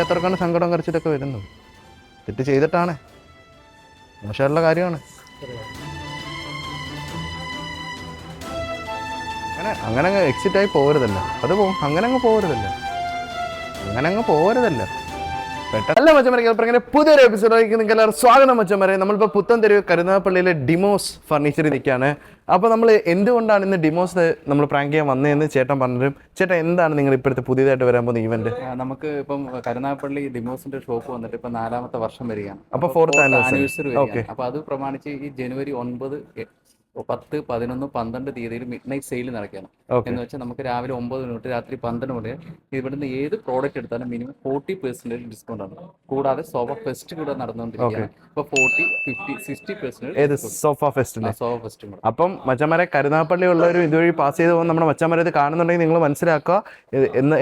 എത്രക്കാണ് സങ്കടം കരച്ചിട്ടൊക്കെ വരുന്നത്. തെറ്റ് ചെയ്തിട്ടാണ്, മോശമുള്ള കാര്യമാണ്. അങ്ങനെ അങ്ങ് എക്സിറ്റ് ആയി പോകരുതല്ലോ. അത് പോവും, അങ്ങനെ അങ്ങ് പോകരുതല്ലോ. അല്ല മച്ചന്മാരെ, പുതിയൊരു എപ്പിസോഡിലേക്ക് നിങ്ങൾക്ക് എല്ലാവരും സ്വാഗതം. മച്ചന്മാരെ, നമ്മളിപ്പോൾ പുത്തൻതെരുവ് കരുനാഗപ്പള്ളിയിലെ ഡിമോസ് ഫർണിച്ചറിൽ നിൽക്കുകയാണ്. അപ്പോൾ നമ്മൾ എന്തുകൊണ്ടാണ് ഇന്ന് ഡിമോസ് നമ്മൾ പ്രാങ്ക് ചെയ്യാൻ വന്നതെന്ന് ചേട്ടൻ പറഞ്ഞുതരും. ചേട്ടൻ, എന്താണ് നിങ്ങൾ ഇപ്പോഴത്തെ പുതിയതായിട്ട് വരാൻ പോകുന്ന ഇവന്റ്? നമുക്ക് ഇപ്പം കരുനാഗപ്പള്ളി ഡിമോസിന്റെ ഷോപ്പ് വന്നിട്ട് ഇപ്പം 4ാമത്തെ വർഷം വരികയാണ്. അപ്പോൾ 4th ആനിവേഴ്സറി ഓക്കെ. വരികയാണ്. അപ്പോൾ അത് പ്രമാണിച്ച് ഈ ജനുവരി 9, 10, 11, 12 തീയതിയിൽ മിഡ് നൈറ്റ് സെയിൽ നടക്കുകയാണ്. എന്ന് വെച്ചാൽ നമുക്ക് രാവിലെ 9 തൊട്ട് രാത്രി 12 വരെ ഇവിടുന്ന് ഏത് പ്രോഡക്റ്റ് എടുത്താലും മിനിമം 40% ഡിസ്കൗണ്ട് ആണ്. കൂടാതെ സോഫ ഫെസ്റ്റ് കൂടെ നടന്നുകൊണ്ടിരിക്കുകയാണ്. ഇപ്പോൾ 40, 50, 60% സോഫ ഫെസ്റ്റ്. Sofa fest. അപ്പം മച്ചന്മാരെ, കരുനാഗപ്പള്ളി ഉള്ളവരും ഇതുവഴി പാസ് ചെയ്ത് പോകുന്ന നമ്മുടെ മച്ചന്മാരെ ഇത് കാണുന്നുണ്ടെങ്കിൽ നിങ്ങൾ മനസ്സിലാക്കുക.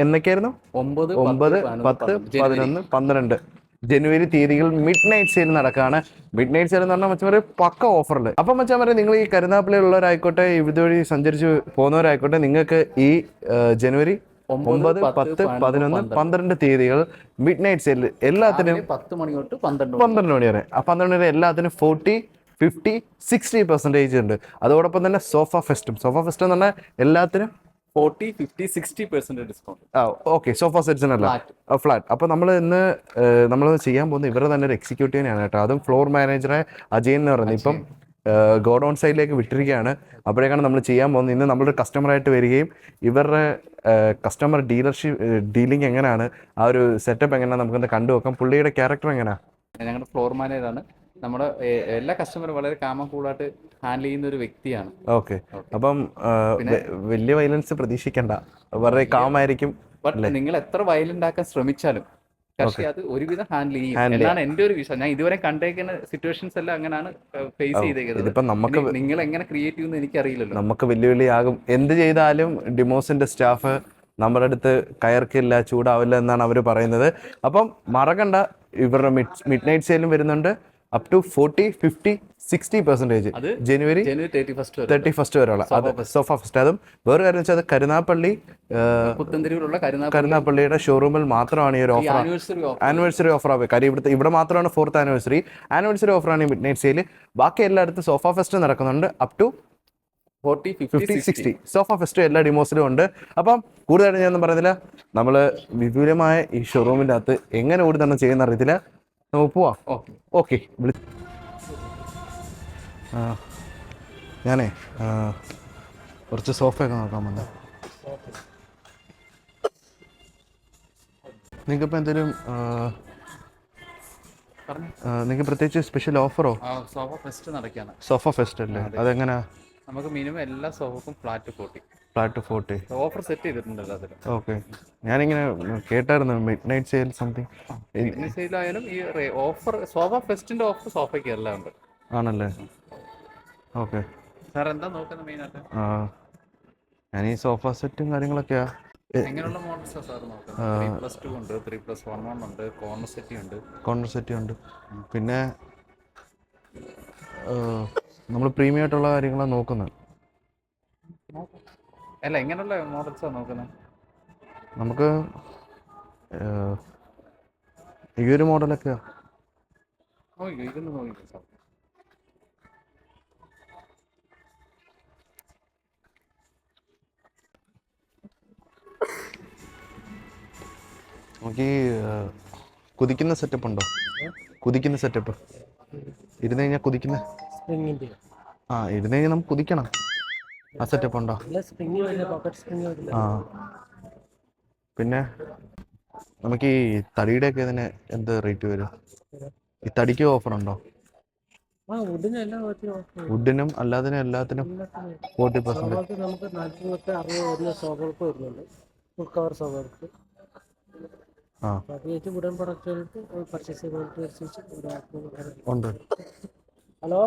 എന്നൊക്കെയായിരുന്നു? 9, 10, 11, 12 ജനുവരി തീയതികൾ മിഡ് നൈറ്റ് സെയിൽ നടക്കുകയാണ്. മിഡ് നൈറ്റ് സെയിൽ എന്ന് പറഞ്ഞാൽ മച്ചന്മാരെ പക്ക ഓഫറിൽ. അപ്പം മച്ചന്മാരെ, നിങ്ങൾ ഈ കരുനാഗപ്പള്ളി ഉള്ളവരായിക്കോട്ടെ, ഇതുവഴി സഞ്ചരിച്ച് പോകുന്നവരായിക്കോട്ടെ, നിങ്ങൾക്ക് ഈ ജനുവരി 9, 10, 11, 12 തീയതികൾ മിഡ് നൈറ്റ് സെയിൽ എല്ലാത്തിനും 10 മണി തൊട്ട് 12 മണി വരെ. ആ 12 വരെ എല്ലാത്തിനും 40, 50, 60% ഉണ്ട്. അതോടൊപ്പം തന്നെ സോഫ ഫെസ്റ്റ് എന്ന് പറഞ്ഞാൽ എല്ലാത്തിനും 40, 50, 60% ഡിസ്കൗണ്ട്. ഓക്കെ. സോഫ സെറ്റ്സിനല്ല, ഫ്ലാറ്റ്. അപ്പോൾ നമ്മൾ ചെയ്യാൻ പോകുന്ന ഇവരുടെ തന്നെ ഒരു എക്സിക്യൂട്ടീവിനെയാണ് കേട്ടോ. അതും ഫ്ലോർ മാനേജറെ അജയൻ എന്ന് പറയുന്നത് ഇപ്പം ഗോഡൗൺ സൈഡിലേക്ക് വിട്ടിരിക്കുകയാണ്. അപ്പോഴേക്കാണ് നമ്മൾ ചെയ്യാൻ പോകുന്നത്. ഇന്ന് നമ്മളൊരു കസ്റ്റമറായിട്ട് വരികയും ഇവരുടെ കസ്റ്റമർ ഡീലിംഗ് എങ്ങനെയാണ്, ആ ഒരു സെറ്റപ്പ് എങ്ങനെയാണ് നമുക്കൊന്ന് കണ്ടുവെക്കാം. പുള്ളിയുടെ ക്യാരക്ടർ എങ്ങനെയാണ്? ഞങ്ങളുടെ ഫ്ലോർ മാനേജറാണ്. നമ്മുടെ എല്ലാ കസ്റ്റമറും വളരെ കാമ കൂളായിട്ട് ഹാൻഡിൽ ചെയ്യുന്ന ഒരു വ്യക്തിയാണ്. ഓക്കെ. അപ്പം വലിയ വയലൻസ് പ്രതീക്ഷിക്കണ്ട, വളരെ കാമായിരിക്കും. ബട്ട് നിങ്ങൾ എത്ര വയലന്റ് ആക്കാൻ ശ്രമിച്ചാലും പക്ഷേ അത് ഒരുവിധം ഹാൻഡിൽ ചെയ്യും എന്നാണ് എൻ്റെ ഒരു വിശ്വാസം. ഞാൻ ഇതുവരെ കണ്ടേക്കുന്ന സിറ്റുവേഷൻസ് എല്ലാം അങ്ങനെയാണ് ഫേസ് ചെയ്തേക്കുന്നത്. നിങ്ങൾ എങ്ങനെ ക്രിയേറ്റ് ചെയ്യുമെന്ന് എനിക്കറിയില്ലല്ലോ. നമുക്ക് വെല്ലുവിളിയാകും. എന്ത് ചെയ്താലും ഡിമോസിന്റെ സ്റ്റാഫ് നമ്മുടെ അടുത്ത് കയർക്കില്ല, ചൂടാവില്ല എന്നാണ് അവർ പറയുന്നത്. അപ്പം മറക്കണ്ട, ഇവരുടെ മിഡ് നൈറ്റ് സെയിലും വരുന്നുണ്ട്. അപ് ടു 40, 50, 60% ജനുവരി 31 വരെയുള്ള സോഫ ഫെസ്റ്റ്. അതും വേറെ കാര്യം വെച്ചാൽ അത് കരുനാഗപ്പള്ളി പുത്തൻതെരുവിലുള്ള കരുനാഗപ്പള്ളിയുടെ ഷോറൂമിൽ മാത്രമാണ് ഈ ഒരു ഓഫർ, ആനിവേഴ്സറി ഓഫർ ആവുക. കാര്യം ഇവിടെ മാത്രമാണ് 4th ആനിവേഴ്സറി ഓഫറാണ് ഈ മിഡ് നൈറ്റ് സെയിൽ. ബാക്കി എല്ലായിടത്തും സോഫ ഫെസ്റ്റ് നടക്കുന്നുണ്ട്. അപ് ടു 40, 50, 60 സോഫ ഫെസ്റ്റ് എല്ലാ ഡിമോസിലും ഉണ്ട്. അപ്പം കൂടുതലായിട്ട് ഞാനൊന്നും പറയുന്നില്ല. നമ്മൾ വിപുലമായ ഈ ഷോറൂമിൻ്റെ അകത്ത് എങ്ങനെ ഓടി തന്നെ ചെയ്യുന്ന അറിയത്തില്ല. നമുക്ക് പോവാം. ഓക്കെ. ഞാനേ കുറച്ച് സോഫയൊക്കെ നോക്കാൻ വന്നത്. നിങ്ങൾക്കിപ്പോൾ എന്തെങ്കിലും നിങ്ങൾക്ക് പ്രത്യേകിച്ച് സ്പെഷ്യൽ ഓഫറോ? സോഫ ഫെസ്റ്റ് നടക്കുകയാണ്. സോഫ ഫെസ്റ്റ് അല്ലേ? അതെങ്ങനെയാ? നമുക്ക് മിനിമം എല്ലാ സോഫക്കും ഫ്ലാറ്റ് 40 ഓഫർ സെറ്റ് ചെയ്തിട്ടുണ്ടല്ലോ അതിൽ. ഓക്കെ. ഞാനിങ്ങനെ കേട്ടായിരുന്നു mid night sale something. Mid night sale ആയാലും ഈ ഓഫർ സോഫ ഫെസ്റ്റിന്റെ ഓഫർ സോഫയ്ക്ക് എല്ലാം ഉണ്ട്. ആണല്ലേ? ഓക്കെ. സാർ എന്താ നോക്കുന്നത് മെയിനായിട്ട്? ഞാൻ ഈ സോഫ സെറ്റും കാര്യങ്ങളൊക്കെയാ. എങ്ങനെയുള്ള മോഡൽസാണ് സാർ നോക്കുന്നത്? 3+2 ഉണ്ട്, 3+1 ഉണ്ട്, കോർണർ സെറ്റി ഉണ്ട്. പിന്നെ നമ്മൾ പ്രീമിയം ആയിട്ടുള്ള കാര്യങ്ങളാണ് നോക്കുന്നത്. അല്ല, എങ്ങനെയുള്ള മോഡൽസാണ് നോക്കുന്നത്? നമുക്ക് ഈ ഒരു മോഡലൊക്കെയാ. ഇതൊന്ന് നോക്കിക്കോ സാർ. നമുക്ക് ഈ കുതിക്കുന്ന സെറ്റപ്പ് ഉണ്ടോ? കുതിക്കുന്ന സെറ്റപ്പ് ഇരുന്ന് കഴിഞ്ഞാൽ കുതിക്കുന്ന ഇരുന്ന് കഴിഞ്ഞാൽ നമുക്ക് കുതിക്കണം. ആ സെറ്റപ്പ് ഉണ്ടോ? പിന്നെ നമുക്ക് ഈ തടിയുടെ ഒക്കെ ഇതിന് എന്ത് റേറ്റ് വരും? ഈ തടിക്ക് ഓഫർ ഉണ്ടോ? വുഡിനും അല്ലാതിനും എല്ലാത്തിനും 40%. ഉണ്ട്. ഹലോ,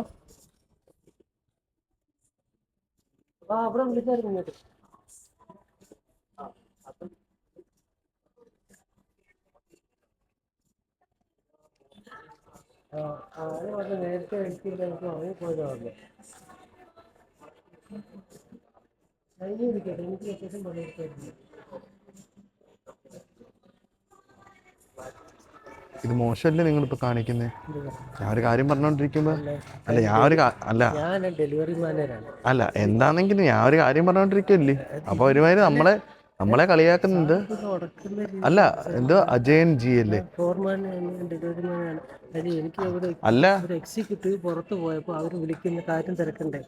അവിടെ വിളിച്ചായിരുന്നു ഇങ്ങോട്ട്. നേരത്തെ എനിക്ക് ഉറങ്ങിപ്പോയതാണ്. എനിക്ക് ശേഷം പണിയെടുത്തായിരുന്നു. ഇത് മോശമല്ലേ നിങ്ങളിപ്പോൾ കാണിക്കുന്നത്? ഞാൻ ഒരു കാര്യം പറഞ്ഞുകൊണ്ടിരിക്കുമ്പോൾ അല്ല ഞാൻ ഒരു അല്ല ഞാൻ ഡെലിവറി മാനേജാണ്. അല്ല എന്താണെങ്കിലും ഞാൻ ഒരു കാര്യം പറഞ്ഞുകൊണ്ടിരിക്കുമല്ലേ, അപ്പോൾ ഒരുമാതിരി നമ്മളെ കളിയാക്കുന്നുണ്ട്. അല്ല എന്തോ അജയൻ ജി അല്ലേ? ഡെലിവറി മാനാണ്. അത് എനിക്ക് ഇവിടെ അല്ല ഒരു എക്സിക്യൂട്ടീവ് പുറത്ത് പോയപ്പോൾ അവർ വിളിക്കുന്ന കാര്യം തിരക്കണ്ടേ?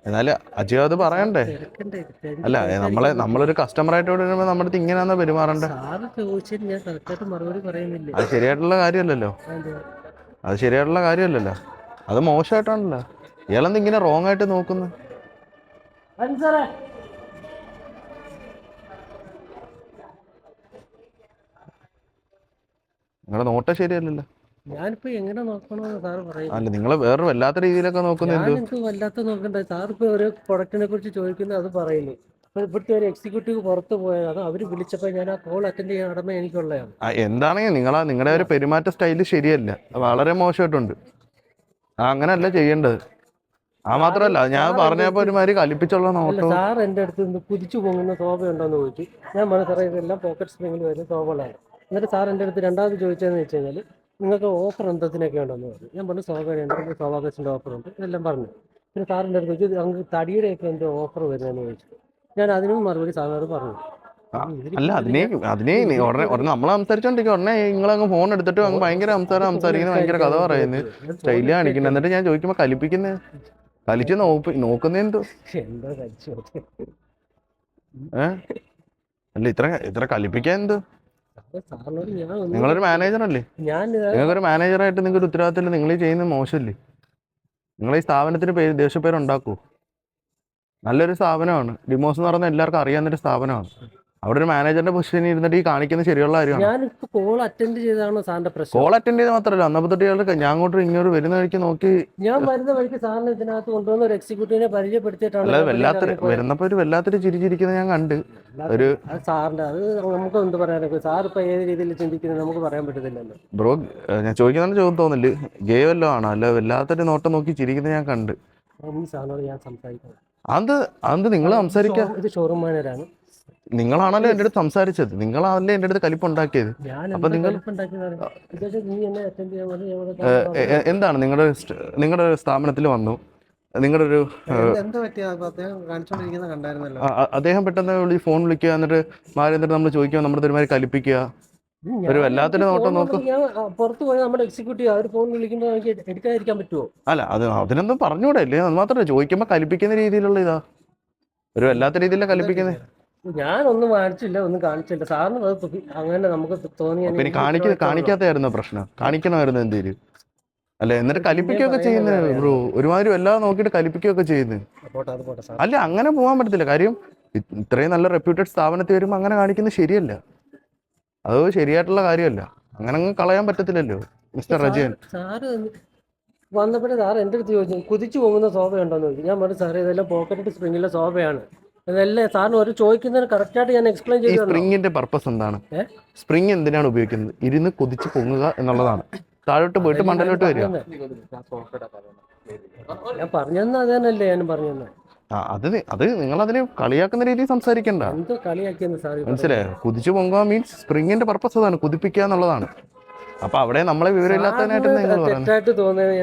എന്നാലും അജയ് അത് പറയണ്ടേ? തിരക്കണ്ടേ? അല്ല നമ്മളൊരു കസ്റ്റമറായിട്ട് വരുമ്പോൾ നമ്മുടെ അടുത്ത് ഇങ്ങനെയാണെന്ന് പെരുമാറണ്ടേ? സാറ് ചോദിച്ചിട്ട് ഞാൻ കറക്റ്റായിട്ട് മറുപടി പറയുന്നില്ല. അത് ശരിയായിട്ടുള്ള കാര്യമല്ലല്ലോ. അത് ശരിയായിട്ടുള്ള കാര്യമല്ലല്ലോ, അത് മോശമായിട്ടാണല്ലോ. ഇയാളെന്ത് ഇങ്ങനെ റോങ് ആയിട്ട് നോക്കുന്നു? നിങ്ങളുടെ നോട്ടം ശരിയല്ലല്ലോ. ഞാനിപ്പോ എങ്ങനെ നോക്കണമെന്ന് സാറ് പറയും. അല്ല നിങ്ങൾ വേറെ വല്ലാത്ത രീതിയിലൊക്കെ നോക്കുന്നത് എന്ത്? എനിക്ക് വല്ലാത്ത നോക്കണ്ട. സാറിപ്പോ ഒരു പ്രൊഡക്റ്റിനെ കുറിച്ച് ചോദിക്കുന്നത് അത് പറയുന്നു. ഇപ്പൊ ഇവിടുത്തെ ഒരു എക്സിക്യൂട്ടീവ് പുറത്ത് പോയത് അവർ വിളിച്ചപ്പോൾ ഞാൻ ആ കോൾ അറ്റൻഡ് ചെയ്യാൻ കടമ എനിക്കുള്ളതാണ്. എന്താണെങ്കിൽ നിങ്ങളുടെ ഒരു പെരുമാറ്റ സ്റ്റൈല് ശരിയല്ല, വളരെ മോശമായിട്ടുണ്ട്. അങ്ങനെയല്ല ചെയ്യേണ്ടത്. മാത്രമല്ല ഞാൻ പറഞ്ഞപ്പോൾ ഒരുമാതിരി കലിപ്പിച്ചുള്ള നോട്ടം. സാർ എൻ്റെ അടുത്ത് നിന്ന് കുതിച്ചു പോകുന്ന ശോഭ ഉണ്ടോന്ന് ചോദിച്ചു. ഞാൻ മനസ്സിലായി ഇതെല്ലാം പോക്കറ്റ് സ്പ്രിങ്ങിൽ വരുന്ന ശോഭകളാണ്. എന്നിട്ട് സാർ എൻ്റെ അടുത്ത് രണ്ടാമത് ചോദിച്ചതെന്ന് വെച്ച് കഴിഞ്ഞാൽ നിങ്ങൾക്ക് ഓഫർ എന്തൊക്കെ ഉണ്ടെന്ന് പറഞ്ഞു. ഞാൻ പറഞ്ഞു ശോഭയുണ്ട്, ശോഭാകസിൻ്റെ ഓഫർ ഉണ്ട്, ഇതെല്ലാം പറഞ്ഞു. പിന്നെ സാറിൻ്റെ അടുത്ത് ചോദിച്ചു അങ്ങ് തടിയുടെയൊക്കെ എൻ്റെ ഓഫർ വരുന്നതെന്ന് ചോദിച്ചു. ഞാൻ അതിനും മറുപടി സാറിനോട് പറഞ്ഞു. അല്ല അതിനെ ഉടനെ നമ്മൾ സംസാരിച്ചോണ്ടിരിക്കും. ഉടനെ നിങ്ങളങ്ങ് ഫോൺ എടുത്തിട്ട് അങ്ങ് ഭയങ്കര സംസാരിക്കുന്നത്, ഭയങ്കര കഥ പറയുന്നത്, സ്റ്റൈല് കാണിക്കുന്നത്. എന്നിട്ട് ഞാൻ ചോദിക്കുമ്പോൾ കലിപ്പിക്കുന്നത്, കളിച്ച് നോക്കുന്നതെന്തോ? എന്താ കഴിച്ചു അല്ല ഇത്ര കലിപ്പിക്കാൻ എന്തോ? സാറിനോട് ഞാൻ നിങ്ങളൊരു മാനേജറല്ലേ? നിങ്ങൾക്കൊരു മാനേജറായിട്ട് നിങ്ങൾക്ക് ഉത്തരവാദിത്തമില്ല. നിങ്ങൾ ഈ ചെയ്യുന്നത് മോശമല്ലേ? നിങ്ങൾ ഈ സ്ഥാപനത്തിന് ദേഷ്യപ്പേരുണ്ടാക്കൂ. നല്ലൊരു സ്ഥാപനമാണ് ഡിമോസ് എന്ന് പറഞ്ഞാൽ എല്ലാവർക്കും അറിയാവുന്നൊരു സ്ഥാപനമാണ്. അവിടെ ഒരു മാനേജറിന്റെ പൊസിഷനിൽ ഇരുന്നിട്ട് ഈ കാണിക്കുന്നത് ശരിയുള്ള കാര്യമാണ്. ഞാനിപ്പോ കോൾ അറ്റൻഡ് ചെയ്താണോ സാറിന്റെ പ്രശ്നം? കോൾ അറ്റൻഡ് ചെയ്ത് മാത്രമല്ല, അന്നപ്പോ തൊട്ട് ഞാൻ അങ്ങോട്ട് ഇങ്ങോട്ട് വരുന്ന വഴിക്ക് നോക്കി, ഞാൻ വരുന്ന വഴിക്ക് സാറിന് ഇതിനകത്ത് കൊണ്ടുവന്ന ഒരു എക്സിക്യൂട്ടീവിനെ പരിചയപ്പെടുത്തിയിട്ടാണ്. വരുന്നപ്പോ വരുന്നൊരു ചിരിച്ചിരിക്കുന്നത് ഞാൻ കണ്ട്. ഒരു സാറിന്റെ അത് നമുക്ക് എന്ത് പറയാനൊക്കെ, സാർ ഇപ്പൊ ഏത് രീതിയിൽ ചിന്തിക്കുന്നത് നമുക്ക് പറയാൻ പറ്റത്തില്ലല്ലോ. ബ്രോ ഞാൻ ചോദിക്കുന്ന ചോദ്യം തോന്നില്ല, ഗേ വല്ലോ ആണോ? അല്ല വല്ലാത്തൊരു നോട്ടം നോക്കി ചിരിക്കുന്നത് ഞാൻ കണ്ട്. സാറിനോട് ഞാൻ സംസാരിക്കണം. അത് നിങ്ങൾ സംസാരിക്കാം. ഇത് ഷോറൂം മാനേജറാണ്. നിങ്ങളാണല്ലോ എൻ്റെ അടുത്ത് സംസാരിച്ചത്, നിങ്ങളാണല്ലേ എൻ്റെ അടുത്ത് കലിപ്പുണ്ടാക്കിയത്. അപ്പൊ നിങ്ങൾ എന്താണ് നിങ്ങളുടെ സ്ഥാപനത്തിൽ വന്നു, നിങ്ങളുടെ ഒരു അദ്ദേഹം പെട്ടെന്ന് ഫോൺ വിളിക്കുക, എന്നിട്ട് മാറി എന്നിട്ട് നമ്മൾ ചോദിക്കുക, നമ്മുടെ ഒരുമാതിരി കലിപ്പിക്കുക, ഒരു വല്ലാത്തൊരു നോട്ടം നോക്കും. പുറത്ത് പോയി നമ്മുടെ എക്സിക്യൂട്ടീവ് അവർ ഫോൺ വിളിക്കുമ്പോൾ എനിക്ക് എടുക്കാതിരിക്കാൻ പറ്റുമോ? അല്ല അതിനൊന്നും പറഞ്ഞുകൂടെ അല്ലേ? അത് മാത്രമല്ല, ചോദിക്കുമ്പോൾ കലിപ്പിക്കുന്ന രീതിയിലുള്ള ഇതാ, ഒരു വല്ലാത്ത രീതിയിലാണ് കലിപ്പിക്കുന്നത്. ഞാനൊന്നും കാണിച്ചില്ല, ഒന്നും കാണിച്ചില്ല. സാറിന് അങ്ങനെ നമുക്ക് തോന്നി. പിന്നെ കാണിക്കാത്തായിരുന്നു പ്രശ്നം, കാണിക്കണമായിരുന്നു എന്തേലും. അല്ല എന്നിട്ട് കലിപ്പിക്കുകയൊക്കെ ചെയ്യുന്നത് ബ്രോ, ഒരുമാതിരി വല്ലാതെ നോക്കിയിട്ട് കലിപ്പിക്കുകയൊക്കെ ചെയ്യുന്നത്. അല്ല അങ്ങനെ പോകാൻ പറ്റത്തില്ല. കാര്യം ഇത്രയും നല്ല റെപ്യൂട്ടഡ് സ്ഥാപനത്തിൽ വരുമ്പോൾ അങ്ങനെ കാണിക്കുന്നത് ശരിയല്ല, അത് ശരിയായിട്ടുള്ള കാര്യമല്ല. അങ്ങനെ അങ്ങ് കളയാൻ പറ്റത്തില്ലല്ലോ മിസ്റ്റർ അജയൻ. സാറ് വന്നപ്പോഴേ സാർ എൻ്റെ അടുത്ത് ചോദിച്ചു കുതിച്ചു പോകുന്ന ശോഭയുണ്ടോന്ന് ചോദിച്ചു. ഞാൻ പറഞ്ഞു സാറേ ഇതെല്ലാം പോക്കറ്റ് സ്പ്രിങ്ങിലെ ശോഭയാണ്. ഇതെല്ലാം സാറിന് ഒരു ചോദിക്കുന്നതിന് കറക്റ്റായിട്ട് ഞാൻ എക്സ്പ്ലെയിൻ ചെയ്തു. സ്പ്രിങ്ങിന്റെ പർപ്പസ് എന്താണ്? സ്പ്രിങ് എന്തിനാണ് ഉപയോഗിക്കുന്നത്? ഇരുന്ന് കുതിച്ച് പൊങ്ങുക എന്നുള്ളതാണ്. താഴോട്ട് പോയിട്ട് മണ്ടലോട്ട് വരിക. ഞാൻ പറഞ്ഞെന്ന് അത് തന്നെയല്ലേ ഞാൻ പറഞ്ഞെന്ന്. അത് നിങ്ങൾ അതിനെ കളിയാക്കുന്ന രീതിയിൽ സംസാരിക്കണ്ട. എന്തോ കളിയാക്കിയെന്ന് സാർ മനസ്സിലായോ? കുതിച്ചു പൊങ്ങുക മീൻസ് സ്പ്രിങ്ങിന്റെ പർപ്പസ് അതാണ്, കുതിപ്പിക്കുക എന്നുള്ളതാണ്. അപ്പൊ അവിടെ നമ്മളെ വിവരമില്ലാത്തതിനായിട്ട് നിങ്ങൾ തെറ്റായിട്ട് തോന്നുന്നത്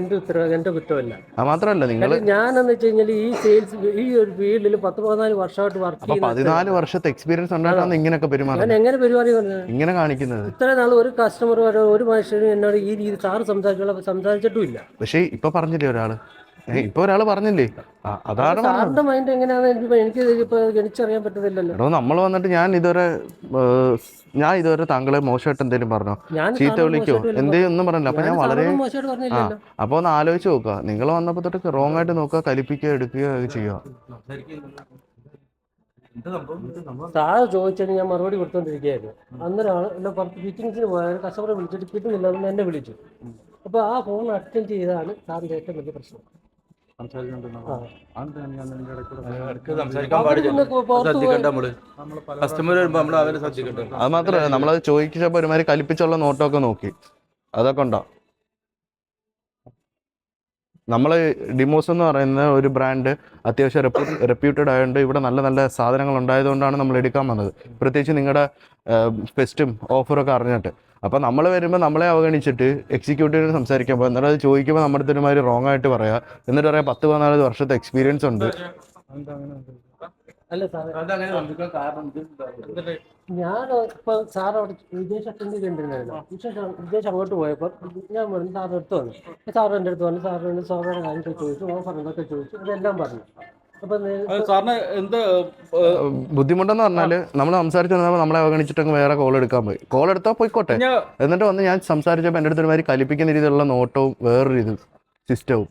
എന്റെ കുറ്റമല്ല. മാത്രമല്ല നിങ്ങൾ ഞാനെന്ന് വെച്ച് കഴിഞ്ഞാൽ ഈ സെയിൽസ് ഈ ഒരു ഫീൽഡിൽ 14 വർഷമായിട്ട് വർക്ക് ചെയ്യുന്ന 14 വർഷത്തെ എക്സ്പീരിയൻസ് ഉണ്ടായിട്ടാണ് ഇങ്ങനെയൊക്കെ പെരുമാറുന്നത്. ഞാൻ എങ്ങനെ പെരുമാറി ഇങ്ങനെ കാണിക്കുന്നത്? ഇത്ര നാൾ ഒരു കസ്റ്റമർ ഒരു മനുഷ്യനും എന്നോട് ഈ രീതി സാറ് സംസാരിച്ചിട്ടുമില്ല. പക്ഷേ ഇപ്പൊ പറഞ്ഞില്ലേ ഒരാള് പറഞ്ഞില്ലേ? അതാണ് സാറിന്റെ മൈൻഡ് എങ്ങനെയാണെന്ന് എനിക്ക് ഇപ്പൊ ഗണിച്ചറിയാൻ പറ്റത്തില്ലല്ലോ. നമ്മൾ വന്നിട്ട് ഞാൻ ഇതുവരെ താങ്കളെ മോശമായിട്ട് എന്തെങ്കിലും പറഞ്ഞോ, ചീത്ത വിളിക്കോ, എന്തേലും ഒന്നും പറഞ്ഞില്ല. അപ്പൊ ഞാൻ വളരെ അപ്പൊ ഒന്ന് ആലോചിച്ച് നോക്കുക. നിങ്ങൾ വന്നപ്പോ തൊട്ട് റോങ് ആയിട്ട് നോക്കുക, കലിപ്പിക്കുക, എടുക്കുക ചെയ്യുക. സാറ് ചോദിച്ചിട്ട് ഞാൻ മറുപടി കൊടുത്തോണ്ടിരിക്കുകയായിരുന്നു. അന്നേരമാണ് എന്നെ പുറത്ത് ഫിറ്റിംഗ്സിന് പോയാൽ കസ്റ്റമറെ വിളിച്ചിട്ട് കിട്ടുന്നില്ല എന്ന് എന്നെ വിളിച്ചു. അപ്പൊ ആ ഫോൺ അറ്റൻഡ് ചെയ്താണ് സാറിന്റെ ഏറ്റവും വലിയ പ്രശ്നം. അത് മാത്രമല്ല, നമ്മളത് ചോദിച്ചപ്പോ ഒരുമാതിരി കലിപ്പിച്ചുള്ള നോട്ടമൊക്കെ നോക്കി, അതൊക്കെ ഉണ്ടോ? നമ്മൾ ഡിമോസ് എന്ന് പറയുന്ന ഒരു ബ്രാൻഡ് അത്യാവശ്യം റെപ്യൂട്ടഡ് ആയതുകൊണ്ട് ഇവിടെ നല്ല നല്ല സാധനങ്ങൾ ഉണ്ടായതുകൊണ്ടാണ് നമ്മൾ എടുക്കാൻ വന്നത്. പ്രത്യേകിച്ച് നിങ്ങളുടെ ഫെസ്റ്റും ഓഫറൊക്കെ അറിഞ്ഞിട്ട്. അപ്പോൾ നമ്മൾ വരുമ്പോൾ നമ്മളെ അവഗണിച്ചിട്ട് എക്സിക്യൂട്ടീവിന് സംസാരിക്കാൻ പോകും. എന്നിട്ട് അത് ചോദിക്കുമ്പോൾ നമ്മുടെ അടുത്ത് ഒരുമാതിരി റോങ് ആയിട്ട് പറയാം. എന്നിട്ട് പറയാം 10-14 വർഷത്തെ എക്സ്പീരിയൻസ് ഉണ്ട്. അല്ല സാറേ, ഞാൻ ഇപ്പൊ സാർ അവിടെ വിദേശ അറ്റൻഡ് ചെയ്തിട്ടുണ്ടായിരുന്നു. വിദേശം അങ്ങോട്ട് പോയപ്പോൾ ഞാൻ പറഞ്ഞു സാറിൻ്റെ അടുത്ത് വന്നു. സാറ് എൻ്റെ അടുത്ത് വന്നു. സാറിന് സോഫയുടെ കാര്യമൊക്കെ ചോദിച്ചു, ഓഫർ എന്തൊക്കെ ചോദിച്ചു, ഇതെല്ലാം പറഞ്ഞു. അപ്പൊ സാറിന് എന്ത് ബുദ്ധിമുട്ടെന്ന് പറഞ്ഞാൽ നമ്മൾ സംസാരിച്ചു വന്നപ്പോൾ നമ്മളെ അവഗണിച്ചിട്ട് വേറെ കോൾ എടുക്കാൻ പോയി. കോൾ എടുത്താൽ പോയിക്കോട്ടെ. എന്നിട്ട് വന്ന് ഞാൻ സംസാരിച്ചപ്പോൾ എൻ്റെ അടുത്ത് ഒരുമാതിരി കലിപ്പിക്കുന്ന രീതിയിലുള്ള നോട്ടവും വേറൊരു ഇത് സിസ്റ്റവും.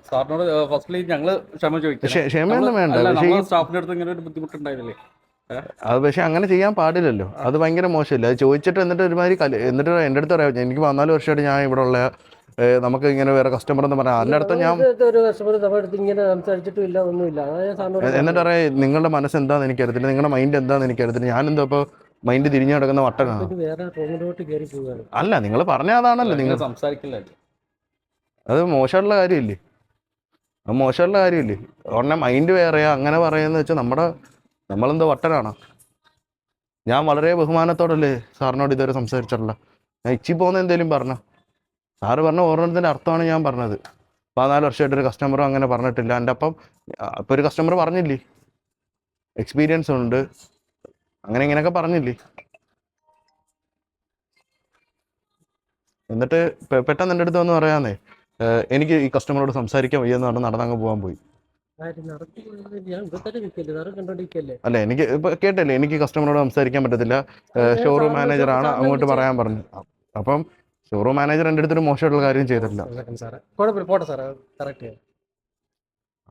സാറിനോട് ഫസ്റ്റ്ലി ഞങ്ങള് ക്ഷമ ചോദിക്കാം. ക്ഷമയൊന്നും വേണ്ട. സ്റ്റാഫിന്റെ അടുത്ത് ഇങ്ങനെ ഒരു ബുദ്ധിമുട്ടുണ്ടായിരുന്നില്ലേ? അത് പക്ഷെ അങ്ങനെ ചെയ്യാൻ പാടില്ലല്ലോ. അത് ഭയങ്കര മോശമല്ലേ. അത് ചോദിച്ചിട്ട് എന്നിട്ട് ഒരുമാതിരി എന്നിട്ട് എൻ്റെ അടുത്ത് പറയാം, എനിക്ക് 14 വർഷമായിട്ട് ഞാൻ ഇവിടെ ഉള്ള നമുക്ക് ഇങ്ങനെ വേറെ കസ്റ്റമർ എന്ന് പറഞ്ഞാൽ അതിൻ്റെ അടുത്ത് ഞാൻ ഒരു കസ്റ്റമർ നമ്മുടെ അടുത്ത് ഇങ്ങനെ സംസാരിച്ചിട്ടില്ല, ഒന്നുമില്ല. എന്നിട്ട് പറയാം നിങ്ങളുടെ മനസ്സ് എന്താണെന്ന് എനിക്കറിയത്തില്ല, നിങ്ങളുടെ മൈൻഡ് എന്താണെന്ന് എനിക്കറിയത്തില്ല, ഞാനെന്തോ ഇപ്പോൾ മൈൻഡ് തിരിഞ്ഞു കിടക്കുന്ന വട്ടനാണ്. വേറെ റൂമിലോട്ട് കയറി പോവുകയാണ്. അല്ല, നിങ്ങൾ പറഞ്ഞ അതാണല്ലോ, നിങ്ങൾ സംസാരിക്കില്ല. അത് മോശമുള്ള കാര്യമില്ലേ? അത് മോശമുള്ള കാര്യമില്ലേ? ഉടനെ മൈൻഡ് വേറെയാ അങ്ങനെ പറയുന്നത് വെച്ചാൽ നമ്മളെന്തോ വട്ടനാണോ? ഞാൻ വളരെ ബഹുമാനത്തോടല്ലേ സാറിനോട് ഇതുവരെ സംസാരിച്ചിട്ടില്ല. ഞാൻ ഇച്ചി പോകുന്ന എന്തെങ്കിലും പറഞ്ഞ സാറ് പറഞ്ഞ ഓരോന്നത്തിൻ്റെ അർത്ഥമാണ് ഞാൻ പറഞ്ഞത്. 14 വർഷമായിട്ട് ഒരു കസ്റ്റമറും അങ്ങനെ പറഞ്ഞിട്ടില്ല. എൻ്റെ അപ്പം ഒരു കസ്റ്റമർ പറഞ്ഞില്ലേ എക്സ്പീരിയൻസ് ഉണ്ട് അങ്ങനെ ഇങ്ങനെയൊക്കെ പറഞ്ഞില്ലേ. എന്നിട്ട് പെട്ടെന്ന് എൻ്റെ അടുത്ത് വന്ന് പറയാന്നേ എനിക്ക് ഈ കസ്റ്റമറോട് സംസാരിക്കാൻ വയ്യെന്ന് പറഞ്ഞ് നടന്നങ്ങ് പോകാൻ പോയി. അല്ല, എനിക്ക് ഇപ്പൊ കേട്ടല്ലേ, എനിക്ക് കസ്റ്റമറോട് സംസാരിക്കാൻ പറ്റത്തില്ല, ഷോറൂം മാനേജറാണ് അങ്ങോട്ട് പറയാൻ പറഞ്ഞു. അപ്പം ഷോറൂം മാനേജർ എൻ്റെ അടുത്തൊരു മോശമായിട്ടുള്ള കാര്യം ചെയ്തിട്ടില്ല.